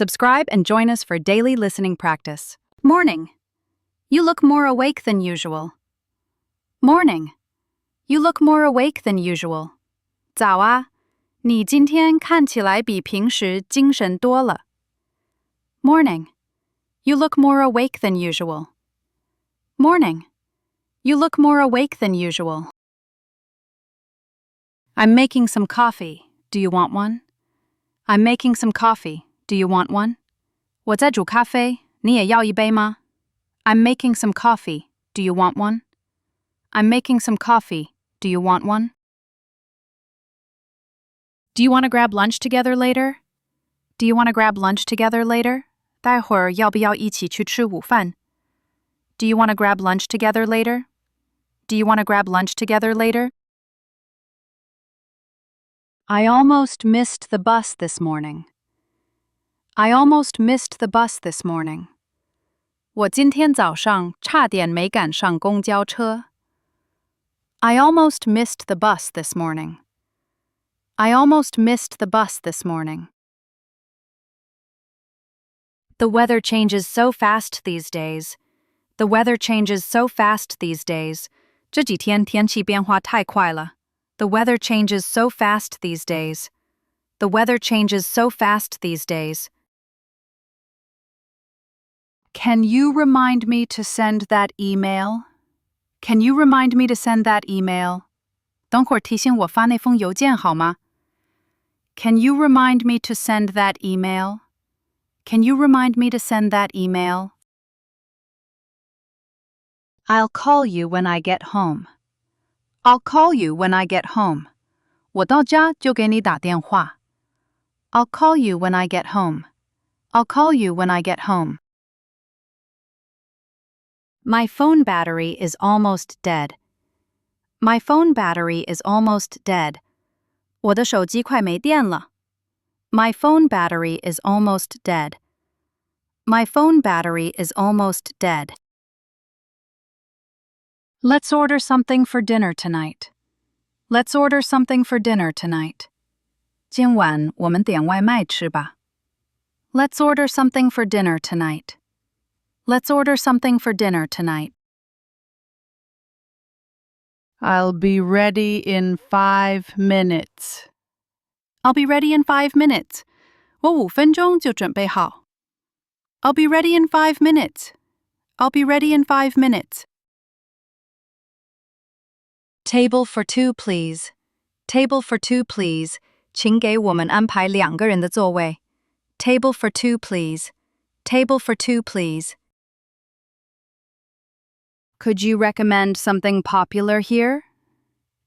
Subscribe and join us for daily listening practice. Morning. You look more awake than usual. Morning. You look more awake than usual. 早啊，你今天看起来比平时精神多了。Morning. You look more awake than usual. Morning. You look more awake than usual. I'm making some coffee. Do you want one? I'm making some coffee. Do you want one? 我在煮咖啡，你也要一杯吗？ I'm making some coffee. Do you want one? I'm making some coffee. Do you want one? Do you want to grab lunch together later? Do you want to grab lunch together later? 待会儿要不要一起去吃午饭？ Do you want to grab lunch together later? Do you want to grab lunch together later? I almost missed the bus this morning. I almost missed the bus this morning. 我今天早上差点没赶上公交车。I almost missed the bus this morning. I almost missed the bus this morning. The weather changes so fast these days. The weather changes so fast these days. 这几天天气变化太快了。The weather changes so fast these days. The weather changes so fast these days. Can you remind me to send that email? Can you remind me to send that email? 等会儿提醒我发那封邮件好吗？ Can you remind me to send that email? Can you remind me to send that email? I'll call you when I get home. I'll call you when I get home. 我到家就给你打电话。I'll call you when I get home. I'll call you when I get home. My phone battery is almost dead. My phone battery is almost dead. 我的手机快没电了。My phone battery is almost dead. My phone battery is almost dead. Let's order something for dinner tonight. Let's order something for dinner tonight. 今晚我们点外卖吃吧。Let's order something for dinner tonight. Let's order something for dinner tonight. I'll be ready in 5 minutes. I'll be ready in 5 minutes. 我5分钟就准备好。I'll be ready in 5 minutes. I'll be ready in 5 minutes. Table for two, please. Table for two, please. 请给我们安排2个人的座位。Table for two, please. Table for two, please. Could you recommend something popular here?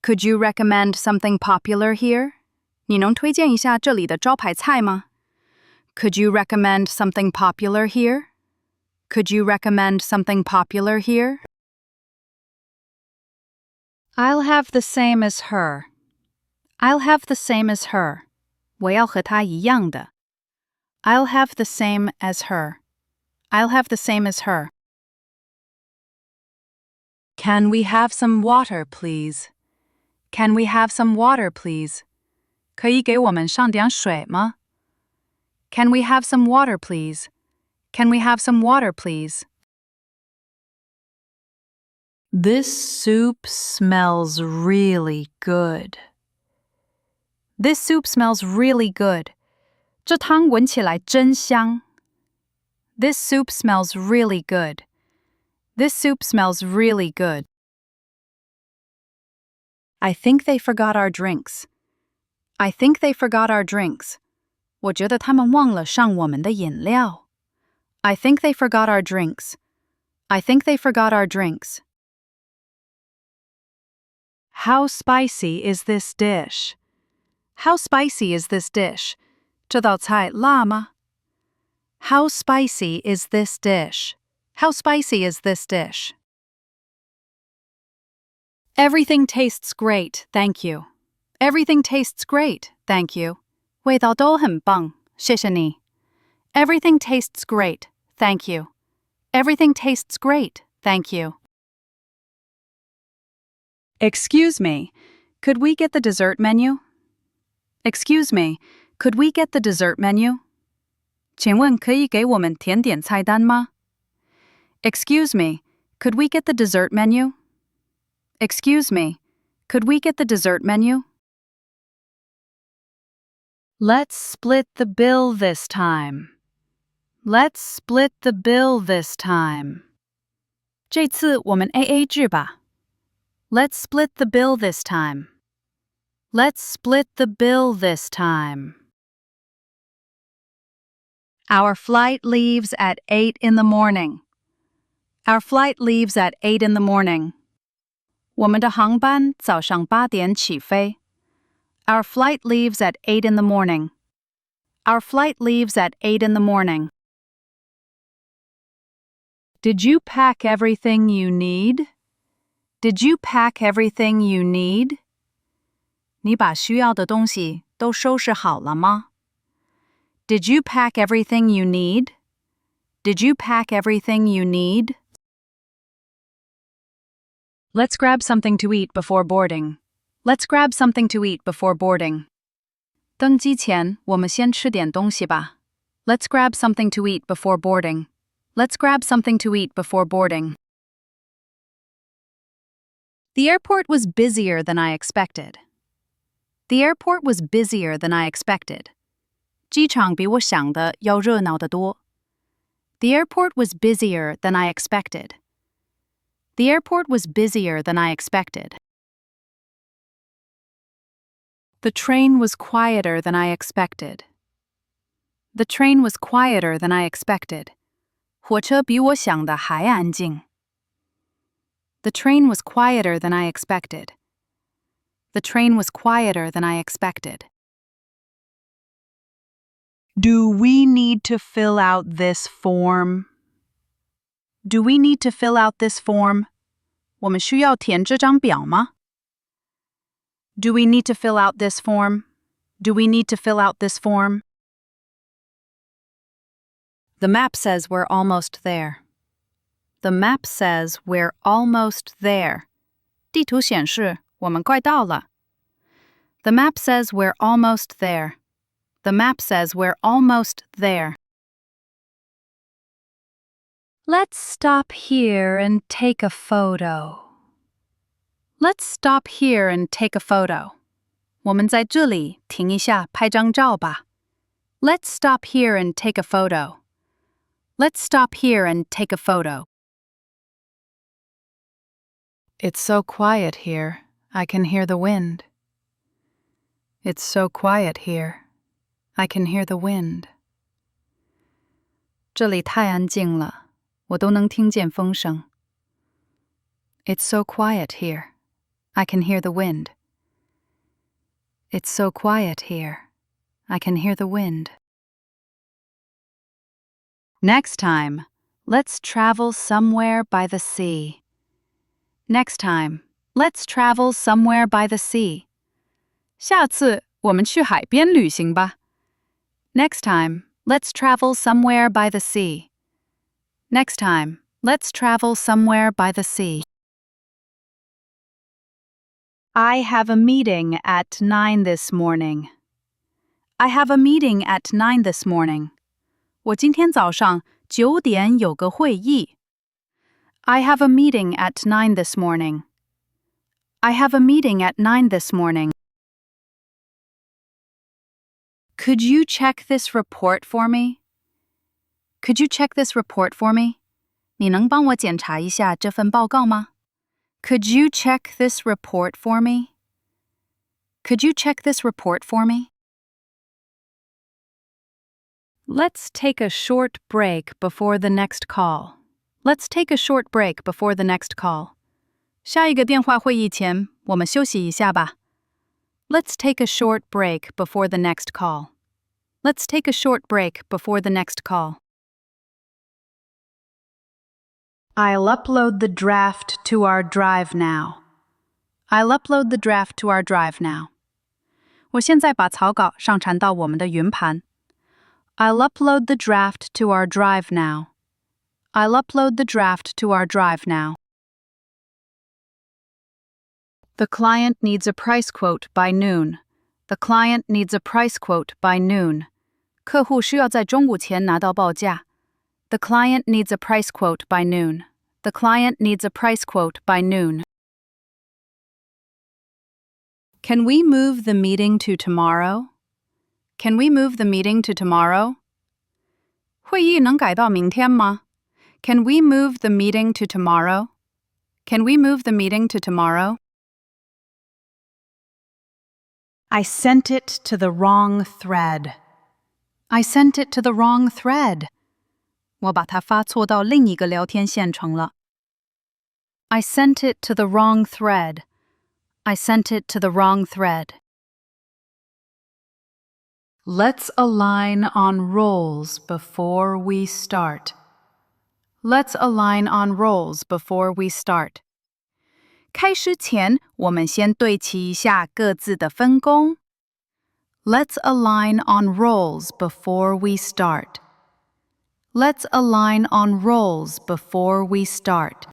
Could you recommend something popular here? 你能推荐一下这里的招牌菜吗？ Could you recommend something popular here? Could you recommend something popular here? I'll have the same as her. I'll have the same as her. 我要和她一样的。I'll have the same as her. I'll have the same as her. Can we have some water, please? Can we have some water, please? 可以给我们上点水吗？ Can we have some water, please? Can we have some water, please? This soup smells really good. This soup smells really good. 这汤闻起来真香。This soup smells really good. This soup smells really good. I think they forgot our drinks. I think they forgot our drinks. 我觉得他们忘了上我们的饮料。I think they forgot our drinks. I think they forgot our drinks. How spicy is this dish? How spicy is this dish? 这道菜辣吗？ How spicy is this dish? How spicy is this dish? Everything tastes great, thank you. Everything tastes great, thank you. 味道都很棒，谢谢你。Everything tastes great, thank you. Everything tastes great, thank you. Excuse me, could we get the dessert menu? Excuse me, could we get the dessert menu? 请问可以给我们甜点菜单吗 Excuse me, could we get the dessert menu? Excuse me, could we get the dessert menu? Let's split the bill this time. Let's split the bill this time. 这次我们 AA 制吧。Let's split the bill this time. Let's split the bill this time. Our flight leaves at 8 in the morning. Our flight leaves at 8 in the morning. 我们的航班早上8点起飞。Our flight leaves at 8 in the morning. Our flight leaves at 8 in the morning. Did you pack everything you need? Did you pack everything you need? 你把需要的东西都收拾好了吗 Did you pack everything you need? Did you pack everything you need? Let's grab something to eat before boarding. Let's grab something to eat before boarding. 登机前，我们先吃点东西吧。Let's grab something to eat before boarding. Let's grab something to eat before boarding. The airport was busier than I expected. The airport was busier than I expected. 机场比我想的要热闹得多。The airport was busier than I expected. The airport was busier than I expected. The train was quieter than I expected. The train was quieter than I expected. 火车比我想的还安静。The train was quieter than I expected. The train was quieter than I expected. Do we need to fill out this form? Do we need to fill out this form? 我们需要填这张表吗 Do we need to fill out this form? Do we need to fill out this form? The map says we're almost there. The map says we're almost there. 地图显示我们快到了。The map says we're almost there. The map says we're almost there. Let's stop here and take a photo. Let's stop here and take a photo. 我们在这里停一下拍张照吧。Let's stop here and take a photo. Let's stop here and take a photo. It's so quiet here, I can hear the wind. It's so quiet here, I can hear the wind. 这里太安静了，我都能听见风声。It's so quiet here, I can hear the wind. It's so quiet here, I can hear the wind. Next time, let's travel somewhere by the sea. Next time, let's travel somewhere by the sea. 下次我们去海边旅行吧。Next time, let's travel somewhere by the sea. Next time, let's travel somewhere by the sea. I have a meeting at 9 this morning. I have a meeting at 9 this morning. 我今天早上9点有个会议。I have a meeting at 9 this morning. I have a meeting at 9 this morning. Could you check this report for me? Could you check this report for me? 你能帮我检查一下这份报告吗 Could you check this report for me? Could you check this report for me? Let's take a short break before the next call. Let's take a short break before the next call. 下一个电话会议前，我们休息一下吧。Let's take a short break before the next call. Let's take a short break before the next call. I'll upload the draft to our drive now. I'll upload the draft to our drive now. 我现在把草稿上传到我们的云盘。I'll upload the draft to our drive now. I'll upload the draft to our drive now. The client needs a price quote by noon. The client needs a price quote by noon. 客户需要在中午前拿到报价。The client needs a price quote by noon. The client needs a price quote by noon. Can we move the meeting to tomorrow? Can we move the meeting to tomorrow? 会议能改到明天吗？ Can we move the meeting to tomorrow? Can we move the meeting to tomorrow? I sent it to the wrong thread. I sent it to the wrong thread. 我把它发错到另一个聊天线程了。I sent it to the wrong thread. I sent it to the wrong thread. Let's align on roles before we start. Let's align on roles before we start. 开始前，我们先对齐一下各自的分工。Let's align on roles before we start. Let's align on roles before we start.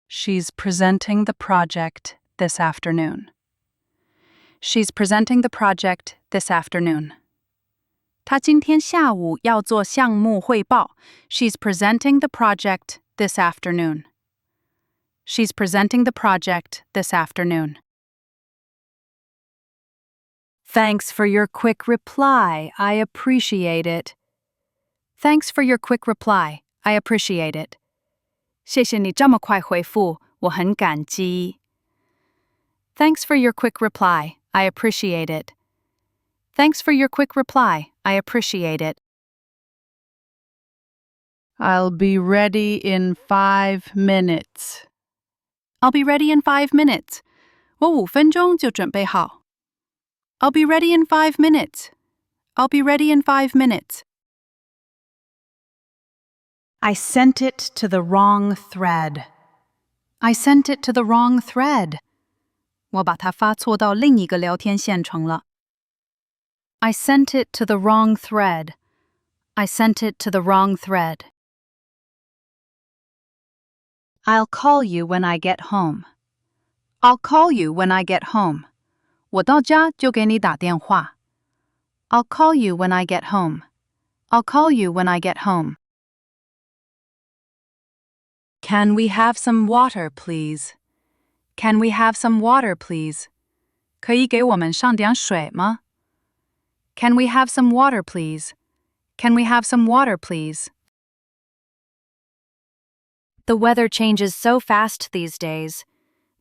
She's presenting the project this afternoon. She's presenting the project this afternoon. 她今天下午要做项目汇报。She's presenting the project this afternoon. She's presenting the project this afternoon. Thanks for your quick reply. I appreciate it. Thanks for your quick reply. I appreciate it. 谢谢你这么快回复，我很感激。Thanks for your quick reply. I appreciate it. Thanks for your quick reply. I appreciate it. I'll be ready in 5 minutes. I'll be ready in 5 minutes. 我5分钟就准备好。I'll be ready in 5 minutes. I'll be ready in 5 minutes. I sent it to the wrong thread. I sent it to the wrong thread. 我把它发错到另一个聊天线程了。I sent it to the wrong thread. I sent it to the wrong thread. I'll call you when I get home. I'll call you when I get home. 我到家就给你打电话。I'll call you when I get home. I'll call you when I get home. Can we have some water, please? Can we have some water, please? 可以给我们上点水吗？ Can we have some water, please? Can we have some water, please? The weather changes so fast these days.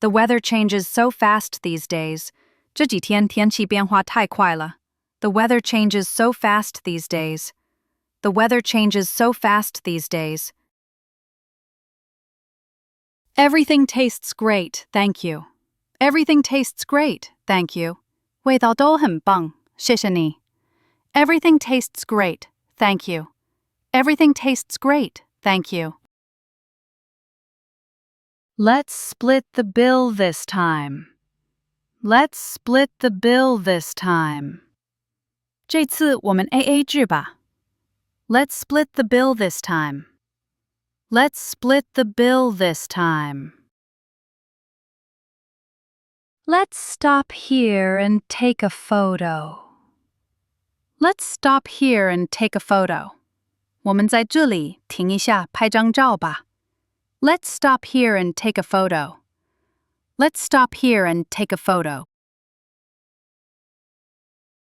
The weather changes so fast these days. 这几天天气变化太快了。The weather changes so fast these days. The weather changes so fast these days. Everything tastes great, thank you. Everything tastes great, thank you. 味道都很棒，谢谢你。Everything tastes great, thank you. Everything tastes great, thank you. Let's split the bill this time. Let's split the bill this time. 这次我们 AA 制吧。Let's split the bill this time. Let's split the bill this time. Let's stop here and take a photo. Let's stop here and take a photo. 我们在这里停一下，拍张照吧。Let's stop here and take a photo. Let's stop here and take a photo.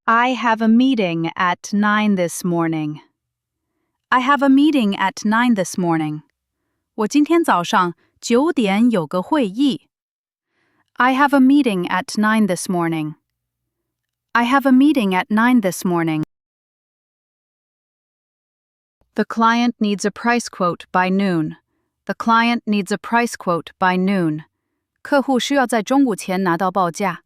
I have a meeting at 9 this morning. I have a meeting at 9 this morning. 我今天早上9点有个会议。I have a meeting at 9 this morning. I have a meeting at 9 this morning. The client needs a price quote by noon. The client needs a price quote by noon. 客户需要在中午前拿到报价。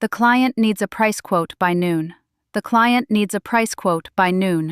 The client needs a price quote by noon. The client needs a price quote by noon.